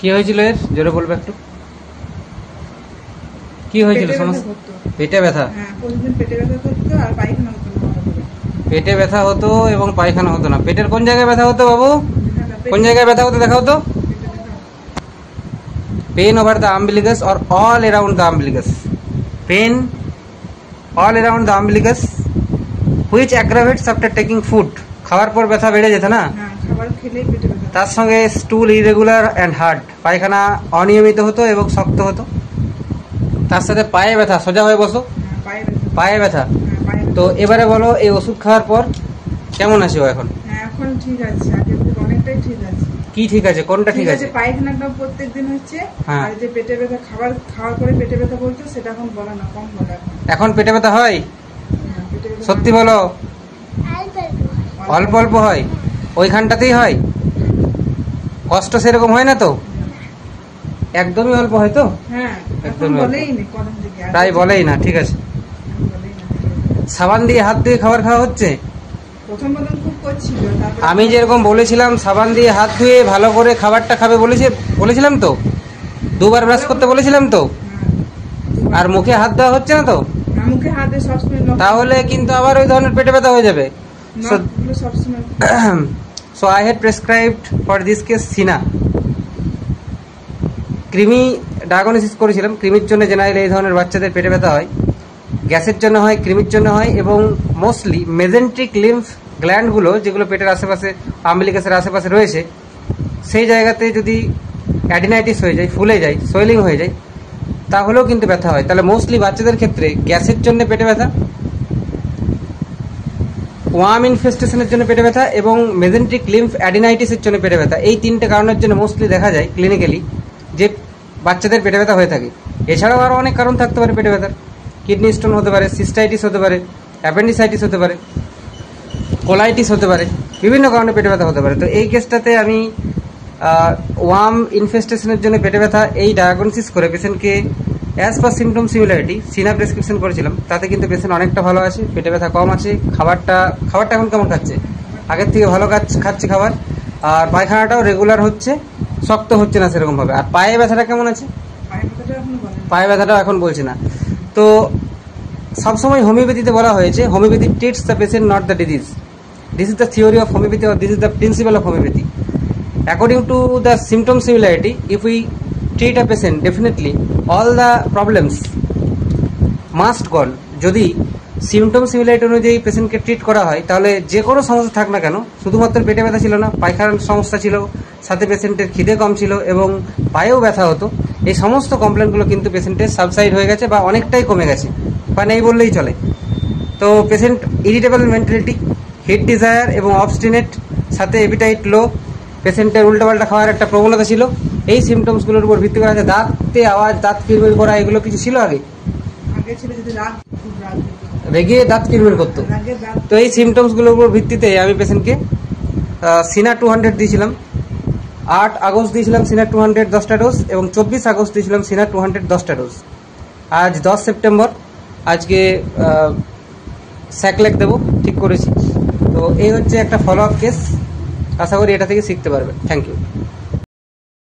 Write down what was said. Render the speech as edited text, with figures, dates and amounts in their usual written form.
কি হয়েছিল এর? জোরে বলবে একটু। কি হয়েছিল সমস্যা? পেটে ব্যথা। পেটে ব্যথা হতো এবং পায়খানা হতো না। পেটের কোন জায়গায় ব্যথা হতো বাবু? কোন জায়গায় ব্যথা হতো দেখাও তো। Pain over the umbilicus or all around the umbilicus. Pain all around the umbilicus which aggravates after taking food. খাওয়ার পর ব্যথা বেড়ে যেত না? তার সঙ্গে স্টুল ইরেগুলার অ্যান্ড হার্ড, পায়খানা অনিয়মিত হতো এবং শক্ত হতো। তার সাথে পায়ে ব্যথা, সোজা হয়ে বসো, পায়ে ব্যথা। তো এবারে বলো এই ওষুধ খাওয়ার পর কেমন আছো এখন? এখন ঠিক আছে, আগে অনেকটাই ঠিক আছে। কি ঠিক আছে? কোনটা ঠিক আছে? পায়খানাটা প্রত্যেকদিন হচ্ছে, আর যে পেটে ব্যথা খাওয়ার পরে পেটে ব্যথা বলতো সেটা এখন বলে না, কম বলে। এখন পেটে ব্যথা হয়? সত্যি বলো। অল্প অল্প হয়? ওইখানটাতেই হয়? কষ্ট সেরকম হয় না তো? একদমই অল্প হয় তো? হ্যাঁ, একদমই প্রায় বলেই না। ঠিক আছে, সাবান দিয়ে হাত দিয়ে খাবার খাওয়া হচ্ছে? আমি যেরকম বলেছিলাম সাবান দিয়ে হাত ধুয়ে ভালো করে খাবারটা খাবে বলেছিলাম তো, দুবার ব্রাশ করতে বলেছিলাম তো, আর মুখে হাত দেওয়া হচ্ছে না তো? তাহলে কিন্তু আবার ওই ধরনের পেটে ব্যথা হয়ে যাবে। So I had prescribed for this case সিনা। কৃমি ডায়াগনোসিস করেছিলাম। কৃমির জন্য জেনারেলি এই ধরনের বাচ্চাদের পেটে ব্যথা হয়, গ্যাসের জন্য হয়, কৃমির জন্য হয়, এবং মোস্টলি মেজেন্ট্রিক লিম্ফ গ্ল্যান্ডগুলো যেগুলো পেটের আশেপাশে, আম্বিলিকাসের আশেপাশে রয়েছে, সেই জায়গাতে যদি অ্যাডিনাইটিস হয়ে যায়, ফুলে যায়, সোয়েলিং হয়ে যায়, তাহলেও কিন্তু ব্যথা হয়। তাহলে মোস্টলি বাচ্চাদের ক্ষেত্রে গ্যাসের জন্য পেটে ব্যথা, ওয়ার্ম ইনফেস্টেশনের জন্য পেটে ব্যথা এবং মেজেন্ট্রিক লিম্ফ অ্যাডিনাইটিসের জন্য পেটে ব্যথা, এই তিনটে কারণের জন্য মোস্টলি দেখা যায় ক্লিনিক্যালি যে বাচ্চাদের পেটে ব্যথা হয়ে থাকে। এছাড়াও আরও অনেক কারণ থাকতে পারে পেটে ব্যথার। কিডনি স্টোন হতে পারে, সিস্টাইটিস হতে পারে, অ্যাপেন্ডিসাইটিস হতে পারে, কোলাইটিস হতে পারে, বিভিন্ন কারণে পেটে ব্যথা হতে পারে। তো এই কেসটাতে আমি ওয়ার্ম ইনফেস্টেশনের জন্য পেটে ব্যথা এই ডায়াগনোসিস করে পেশেন্টকে অ্যাজ পার সিমটম সিমিলারিটি সিনা প্রেসক্রিপশন করেছিলাম। তাতে কিন্তু পেশেন্ট অনেকটা ভালো আছে, পেটে ব্যথা কম আছে। খাবারটা এখন কেমন খাচ্ছে? আগের থেকে ভালো খাচ্ছে খাবার, আর পায়খানাটাও রেগুলার হচ্ছে, শক্ত হচ্ছে না সেরকমভাবে। আর পায়ে ব্যথাটা কেমন আছে? পায়ে ব্যথাটাও এখন বলছে না। তো সবসময় হোমিওপ্যাথিতে বলা হয়েছে homeopathy treats the patient not the disease. This is the theory of homeopathy or this is the principle of homeopathy. According to the symptom similarity, if we treat a patient, definitely all the problems must gone. যদি symptom similarity অনুযায়ী পেশেন্টকে treat করা হয় তাহলে যে কোনো সমস্যা থাক না কেন, শুধুমাত্র পেটে ব্যথা ছিল না, পায়খানার সমস্যা ছিল, সাথে পেশেন্টের খিদে কম ছিল এবং পায়েও ব্যথা হতো, এই সমস্ত কমপ্লেনগুলো কিন্তু পেশেন্টের সাবসাইড হয়ে গেছে বা অনেকটাই কমে গেছে, বা নেই বললেই চলে। তো patient irritable mentality, heat desire এবং অবস্টিনেট, সাথে এপিটাইট লো, পেশেন্টের উল্টোপাল্টা খাওয়ার একটা প্রবণতা ছিল, এই সিমটমসগুলোর উপর ভিত্তি করা আছে। দাঁতে আওয়াজ, দাঁত কিরমির করা, এগুলো কিছু ছিল আগে? রেগে দাঁত কিরমির করতো। তো এই সিমটমসগুলোর উপর ভিত্তিতে আমি পেশেন্টকে সিনা 200 দিয়েছিলাম। 8 আগস্ট দিয়েছিলাম সিনা 200 10টা ডোজ, এবং 24 আগস্ট দিয়েছিলাম সিনা 200 10টা ডোজ। আজ 10 সেপ্টেম্বর, আজকে স্যাকলেক দেবো ঠিক করেছি। তো এই হচ্ছে একটা ফলো আপ কেস, আশা করি এটা থেকে শিখতে পারবে। Thank you.